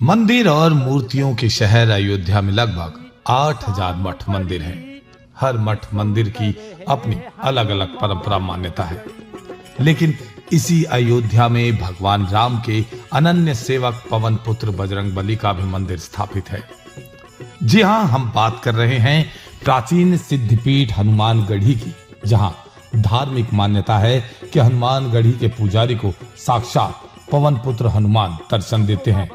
मंदिर और मूर्तियों के शहर अयोध्या में लगभग 8000 मठ मंदिर हैं। हर मठ मंदिर की अपनी अलग अलग परंपरा मान्यता है, लेकिन इसी अयोध्या में भगवान राम के अनन्य सेवक पवन पुत्र बजरंगबली का भी मंदिर स्थापित है। जी हां, हम बात कर रहे हैं प्राचीन सिद्धपीठ हनुमानगढ़ी की, जहां धार्मिक मान्यता है कि हनुमानगढ़ी के पुजारी को साक्षात पवन पुत्र हनुमान दर्शन देते हैं।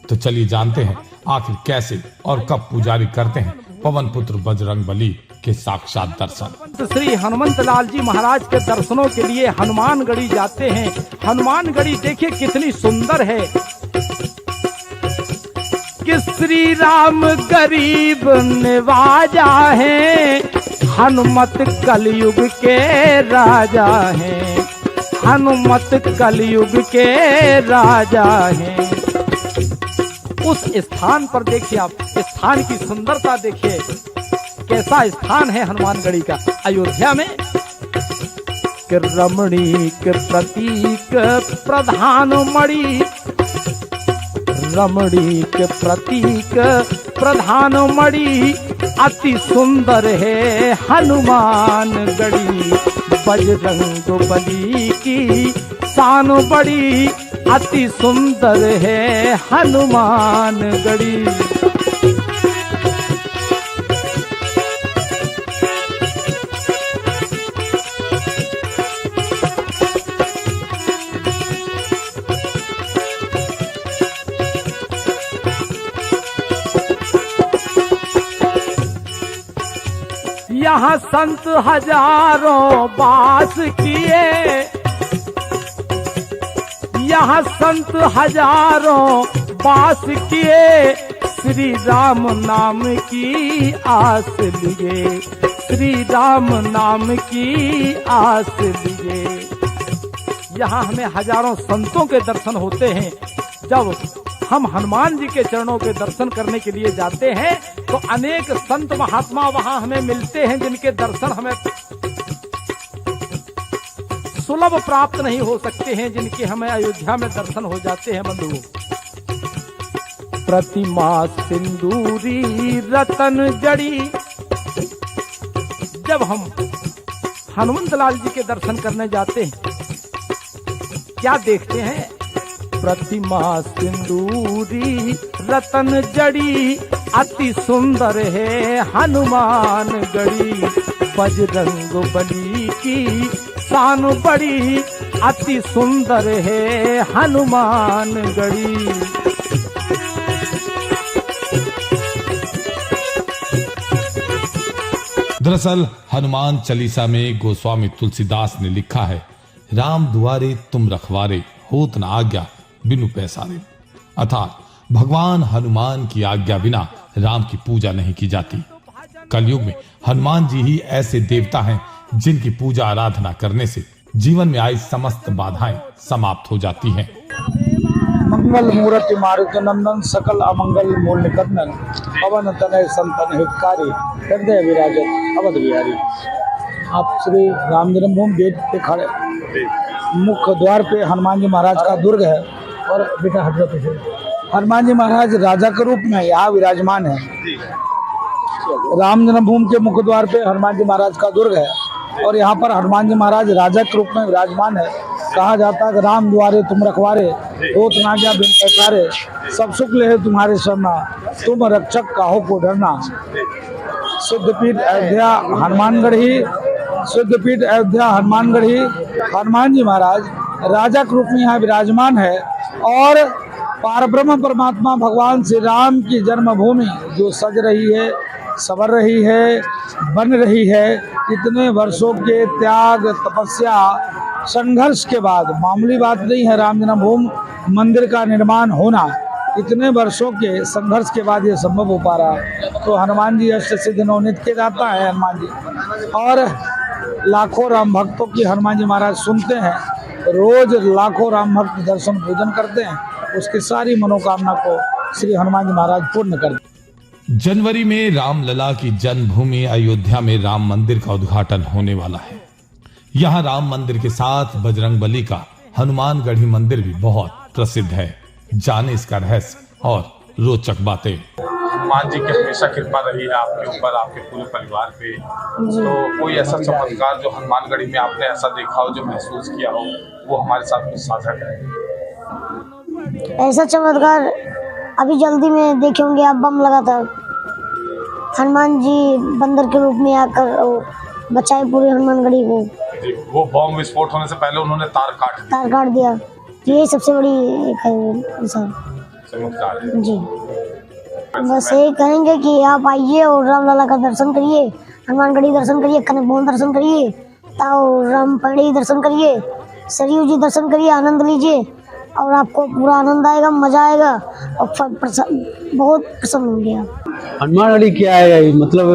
तो चलिए जानते हैं आखिर कैसे और कब पुजारी करते हैं पवन पुत्र बजरंगबली के साक्षात दर्शन। श्री हनुमंत लाल जी महाराज के दर्शनों के लिए हनुमानगढ़ी जाते हैं। हनुमानगढ़ी देखिए कितनी सुंदर है कि श्री राम गरीब निवाजा है, हनुमत कलयुग के राजा हैं, हनुमत कलयुग के राजा हैं। उस स्थान पर देखिए, आप स्थान की सुंदरता देखिए, कैसा स्थान है हनुमानगढ़ी का अयोध्या में। कि रमणीक प्रतीक प्रधान मणि, रमणीक प्रतीक प्रधान मणि, अति सुंदर है हनुमानगढ़ी, बजरंगबली की शान बड़ी, अति सुंदर है हनुमानगढ़ी। यहाँ संत हजारों वास किए, यहाँ संत हजारों वास किए, श्री राम नाम की आस लिए, श्री राम नाम की आस लिए। यहाँ हमें हजारों संतों के दर्शन होते हैं। जब हम हनुमान जी के चरणों के दर्शन करने के लिए जाते हैं तो अनेक संत महात्मा वहां हमें मिलते हैं, जिनके दर्शन हमें सुलभ प्राप्त नहीं हो सकते हैं, जिनके हमें अयोध्या में दर्शन हो जाते हैं। बंधुओं, प्रतिमा सिंदूरी रतन जड़ी, जब हम हनुमंत लाल जी के दर्शन करने जाते हैं क्या देखते हैं? प्रतिमा सिंदूरी रतन जड़ी, अति सुंदर है हनुमानगढ़ी, बजरंगबली की शान बड़ी, अति सुंदर है हनुमानगढ़ी। दरअसल हनुमान चालीसा में गोस्वामी तुलसीदास ने लिखा है, राम दुआरे तुम रखवारे, होत न आज्ञा बिनु पैसारे। अर्थात भगवान हनुमान की आज्ञा बिना राम की पूजा नहीं की जाती। कलयुग में हनुमान जी ही ऐसे देवता हैं जिनकी पूजा आराधना करने से जीवन में आई समस्त बाधाएं समाप्त हो जाती हैं। मंगल मूर्ति मारुति नंदन, सकल अमंगल मूल निकंदन, पवन तनय संतन हितकारी, हृदय विराजत अवध बिहारी। आप श्री राम जन्मभूमि गेट पे खड़े, मुख्य द्वार पे हनुमान जी महाराज का दुर्ग है। और बेटा हट जाओ पीछे। हनुमान जी महाराज राजा के रूप में यहाँ विराजमान है। राम जन्मभूमि के मुख्य द्वार पे हनुमान जी महाराज का दुर्ग है और यहाँ पर हनुमान जी महाराज राजा के रूप में विराजमान है। कहा जाता है कि राम द्वारे तुम रखवारे, होत न आज्ञा बिन पैसारे, सब सुख ले तुम्हारे शरणा, तुम रक्षक काहो को डरना। सिद्धपीठ अयोध्या हनुमानगढ़ी, सिद्धपीठ अयोध्या हनुमानगढ़ी, हनुमान जी महाराज राजा के रूप में यहाँ विराजमान है। और पारब्रह्म परमात्मा भगवान श्री राम की जन्मभूमि जो सज रही है, संवर रही है, बन रही है, इतने वर्षों के त्याग तपस्या संघर्ष के बाद, मामूली बात नहीं है राम जन्मभूमि मंदिर का निर्माण होना, इतने वर्षों के संघर्ष के बाद ये संभव हो पा रहा है। तो हनुमान जी अष्ट सिद्धि नवनीत के गाता है हनुमान जी, और लाखों राम भक्तों की हनुमान जी महाराज सुनते हैं। रोज लाखों राम भक्त दर्शन पूजन करते हैं, उसकी सारी मनोकामना को श्री हनुमान जी महाराज पूर्ण करते हैं। जनवरी में रामलला की जन्मभूमि अयोध्या में राम मंदिर का उद्घाटन होने वाला है। यहाँ राम मंदिर के साथ बजरंगबली का हनुमानगढ़ी मंदिर भी बहुत प्रसिद्ध है। जाने इसका रहस्य और रोचक बातें। हनुमान जी की हमेशा कृपा रही है आपके ऊपर, आपके पूरे परिवार पे। तो कोई ऐसा चमत्कार जो हनुमानगढ़ी में आपने ऐसा देखा हो, जो महसूस किया हो, वो हमारे साथ कुछ साझा करें। ऐसा चमत्कार अभी जल्दी में देखे होंगे आप, बम लगा था, हनुमान जी बंदर के रूप में आकर बचाए पूरे हनुमानगढ़ी को। वो बम विस्फोट होने से पहले उन्होंने तार काट दिया। ये सबसे बड़ी एक है चमत्कार है। जी, बस यही कहेंगे कि आप आइए और रामलला का दर्शन करिए, हनुमानगढ़ी दर्शन करिए, कनकभवन दर्शन करिए, ताऊ रामपड़ी दर्शन करिए, सरयू जी दर्शन करिए, आनंद लीजिए और आपको पूरा आनंद आएगा, मजा आएगा और बहुत प्रसन्न होंगे आप। हनुमानगढ़ी क्या है, मतलब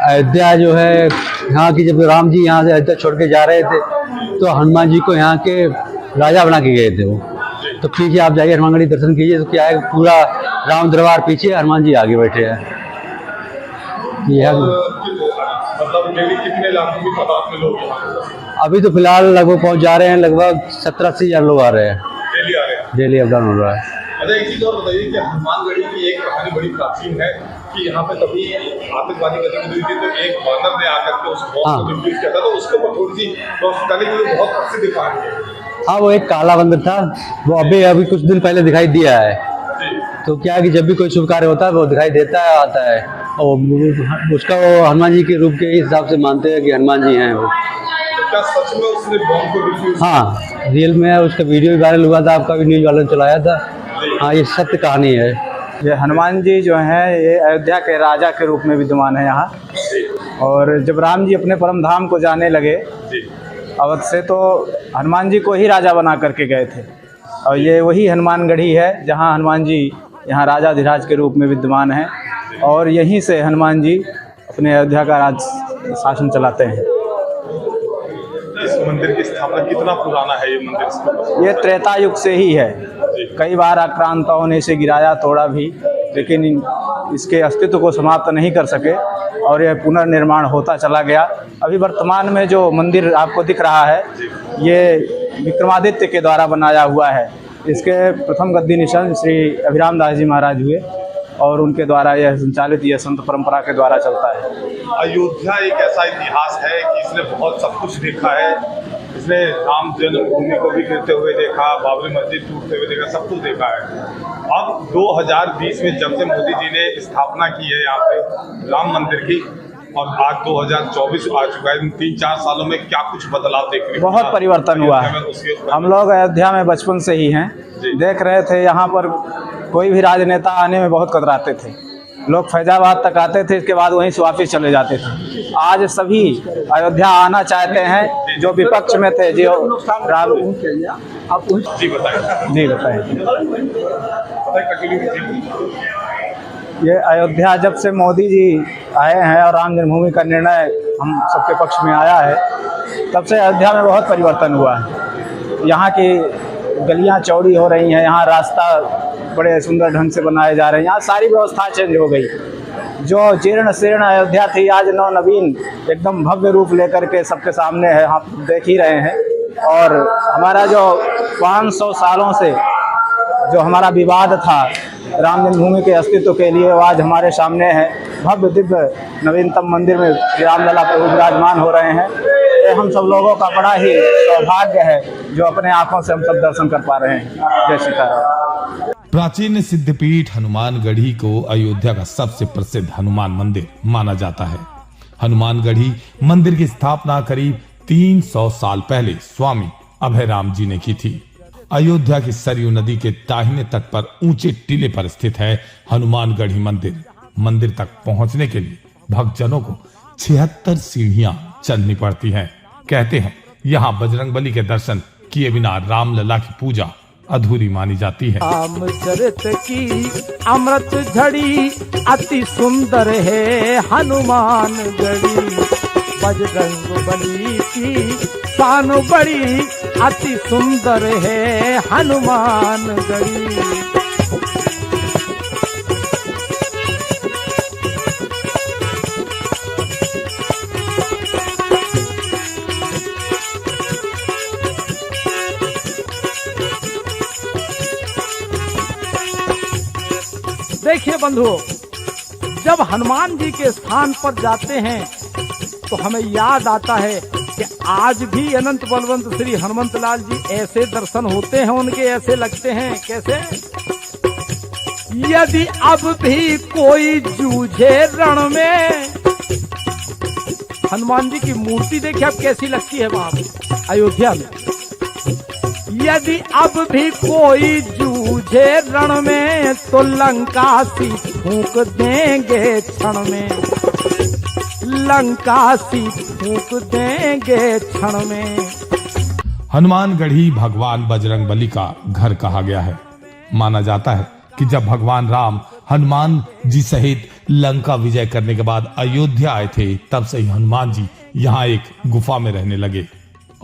अयोध्या जो है यहाँ की, जब राम जी यहाँ से अयोध्या छोड़ के जा रहे थे तो हनुमान जी को यहाँ के राजा बना के गए थे वो। तो पीछे आप जाइए हनुमानगढ़ी दर्शन कीजिए तो क्या है, पूरा राम दरबार पीछे, हनुमान जी आगे बैठे हैं। मतलब डेली कितने लाखों की तादाद में लोग यहाँ अभी तो फिलहाल लगभग पहुँच जा रहे हैं, लगभग 70-80 हज़ार लोग आ रहे हैं, डेली आ रहे हैं, डेली अप डाउन हो रहा है। अच्छा, एक चीज और बताइए कि हनुमानगढ़ी की एक कहानी बड़ी प्राचीन है कि यहाँ पे कभी आतंकवादी गतिविधि हुई थी, तो एक बानर ने आकर के उस बॉम्ब को डिफ्यूज किया था, तो उसके ऊपर थोड़ी सी बहुत प्रसिद्ध कहानी है। हाँ, वो एक काला बंदर था, वो अभी कुछ दिन पहले दिखाई दिया है। तो क्या है कि जब भी कोई शुभ कार्य होता है वो दिखाई देता है, आता है, और उसका वो हनुमान जी के रूप के हिसाब से मानते हैं कि हनुमान जी हैं वो। क्या सच में उसने बॉम्ब को डिफ्यूज? हाँ, रियल में है, उसका वीडियो भी वायरल हुआ था, आपका भी न्यूज़ वालों ने चलाया था। हाँ, ये सत्य कहानी है। ये हनुमान जी जो हैं, ये अयोध्या के राजा के रूप में विद्यमान है यहाँ। और जब राम जी अपने परम धाम को जाने लगे अवध से, तो हनुमान जी को ही राजा बना करके गए थे। और ये वही हनुमानगढ़ी है जहाँ हनुमान जी यहाँ राजाधिराज के रूप में विद्यमान हैं, और यहीं से हनुमान जी अपने अयोध्या का राज शासन चलाते हैं। इस मंदिर की स्थापना कितना पुराना है ये मंदिर? ये त्रेता युग से ही है, कई बार आक्रांताओं ने इसे गिराया, तोड़ा भी, लेकिन इसके अस्तित्व को समाप्त नहीं कर सके और यह पुनर्निर्माण होता चला गया। अभी वर्तमान में जो मंदिर आपको दिख रहा है, ये विक्रमादित्य के द्वारा बनाया हुआ है। इसके प्रथम गद्दी निशान श्री अभिराम दास जी महाराज हुए और उनके द्वारा यह संचालित, यह संत परंपरा के द्वारा चलता है। अयोध्या एक ऐसा इतिहास है कि इसने बहुत सब कुछ देखा है। इसने राम जन्मभूमि को भी गिरते हुए देखा, बाबरी मस्जिद टूटते हुए देखा, सब कुछ देखा है। अब 2020 में जब से मोदी जी ने स्थापना की है यहाँ पे राम मंदिर की, और आज 2024 आ चुका है, इन 3-4 सालों में क्या कुछ बदलाव देखने को बहुत परिवर्तन हुआ है। हम लोग अयोध्या में बचपन से ही हैं, देख रहे थे यहाँ पर कोई भी राजनेता आने में बहुत कतराते थे। लोग फैजाबाद तक आते थे, इसके बाद वहीं से वापस चले जाते थे। आज सभी अयोध्या आना चाहते हैं, जो विपक्ष में थे। जी बताएं। ये अयोध्या जब से मोदी जी आए हैं और राम जन्मभूमि का निर्णय हम सबके पक्ष में आया है, तब से अयोध्या में बहुत परिवर्तन हुआ है। यहाँ की गलियाँ चौड़ी हो रही हैं, यहाँ रास्ता बड़े सुंदर ढंग से बनाए जा रहे हैं, यहाँ सारी व्यवस्था चेंज हो गई। जो जीर्ण शीर्ण अयोध्या थी, आज नवीन एकदम भव्य रूप लेकर के सबके सामने है, आप देख ही रहे हैं। और हमारा जो 500 सालों से जो हमारा विवाद था राम जन्मभूमि के अस्तित्व के लिए, वो आज हमारे सामने है। भव्य दिव्य नवीनतम मंदिर में रामलला प्रभु विराजमान हो रहे हैं। ये हम सब लोगों का बड़ा ही सौभाग्य है जो अपने आंखों से हम सब दर्शन कर पा रहे हैं। जय सीताराम। प्राचीन सिद्धपीठ हनुमानगढ़ी को अयोध्या का सबसे प्रसिद्ध हनुमान मंदिर माना जाता है। हनुमानगढ़ी मंदिर की स्थापना करीब 300 साल पहले स्वामी अभयराम जी ने की थी। अयोध्या की सरयू नदी के दाहिने तट पर ऊंचे टीले पर स्थित है हनुमानगढ़ी मंदिर। मंदिर तक पहुंचने के लिए भक्तजनों को 76 सीढ़ियां चढ़नी पड़ती हैं। कहते हैं यहाँ बजरंगबली के दर्शन किए बिना रामलला की पूजा अधूरी मानी जाती है। रामचरित की अमृत झड़ी अति सुंदर है हनुमानगढ़ी, बजरंगबली की शान बड़ी अति सुंदर है हनुमानगढ़ी। देखिए बंधुओं, जब हनुमान जी के स्थान पर जाते हैं तो हमें याद आता है कि आज भी अनंत बलवंत श्री हनुमंत लाल जी ऐसे दर्शन होते हैं उनके, ऐसे लगते हैं। कैसे? यदि अब भी कोई जूझे रण में, हनुमान जी की मूर्ति देखिए अब कैसी लगती है वहां अयोध्या में। यदि अब भी कोई जूझे रण में तो लंका सी फूंक देंगे क्षण में, लंका सी फूंक देंगे क्षण में। हनुमानगढ़ी भगवान बजरंगबली का घर कहा गया है। माना जाता है कि जब भगवान राम हनुमान जी सहित लंका विजय करने के बाद अयोध्या आए थे, तब से ही हनुमान जी यहाँ एक गुफा में रहने लगे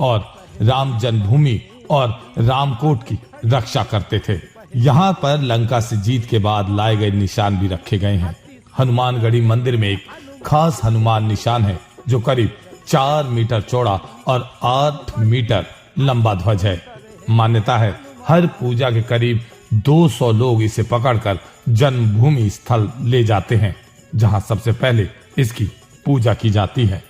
और राम जन्मभूमि और रामकोट की रक्षा करते थे। यहाँ पर लंका से जीत के बाद लाए गए निशान भी रखे गए हैं। हनुमानगढ़ी मंदिर में एक खास हनुमान निशान है जो करीब 4 मीटर चौड़ा और 8 मीटर लंबा ध्वज है। मान्यता है हर पूजा के करीब 200 लोग इसे पकड़कर जन्मभूमि स्थल ले जाते हैं, जहां सबसे पहले इसकी पूजा की जाती है।